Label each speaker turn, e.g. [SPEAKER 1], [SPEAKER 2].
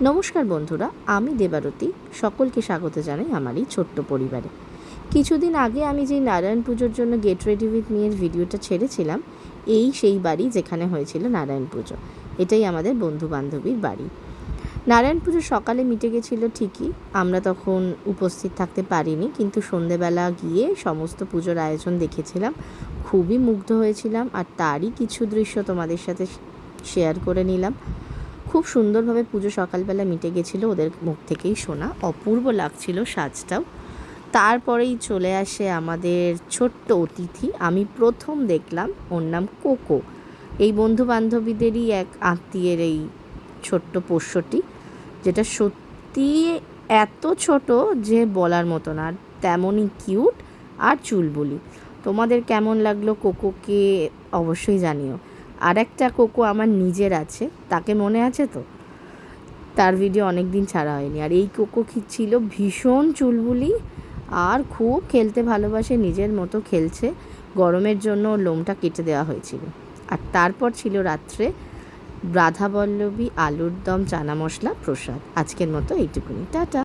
[SPEAKER 1] নমস্কার বন্ধুরা, আমি দেবারতী। সকলকে স্বাগত জানাই আমার এই ছোট্ট পরিবারে। কিছুদিন আগে আমি যেই নারায়ণ পুজোর জন্য গেট রেডি উইথ মি এর ভিডিওটা ছেড়েছিলাম, সেই বাড়ি যেখানে হয়েছিল নারায়ণ পুজো। এটাই আমাদের বন্ধু বান্ধবীর বাড়ি। নারায়ণ পুজো সকালে মিটে গেছিলো ঠিকই, আমরা তখন উপস্থিত থাকতে পারিনি, কিন্তু সন্ধেবেলা গিয়ে সমস্ত পুজোর আয়োজন দেখেছিলাম, খুবই মুগ্ধ হয়েছিলাম। আর তারই কিছু দৃশ্য তোমাদের সাথে শেয়ার করে নিলাম। খুব সুন্দরভাবে পুজো সকালবেলা মিটে গেছিলো, ওদের মুখ থেকেই শোনা। অপূর্ব লাগছিল সাজটাও। তারপরেই চলে আসে আমাদের ছোট্ট অতিথি। আমি প্রথম দেখলাম, ওর নাম কোকো। এই বন্ধু বান্ধবীদেরই এক আত্মীয়ের এই ছোট্ট পোষ্যটি, যেটা সত্যি এত ছোট যে বলার মতো না, আর তেমনই কিউট আর চুলবুলি। তোমাদের কেমন লাগলো কোকোকে অবশ্যই জানিও। আর একটা কোকো আমার নিজের আছে, তাকে মনে আছে তো? তার ভিডিও অনেক দিন ছাড়া হয়নি। আর এই কোকো ছিল ভীষণ চুলবুলি আর খুব খেলতে ভালোবাসে, নিজের মতো খেলছে। গরমের জন্য ওর লোমটা কেটে দেওয়া হয়েছিল। আর তারপর ছিল রাত্রে রাধাবল্লভী আলুর দম চানা মশলা প্রসাদ। আজকের মতো এইটুকুনি, টাটা।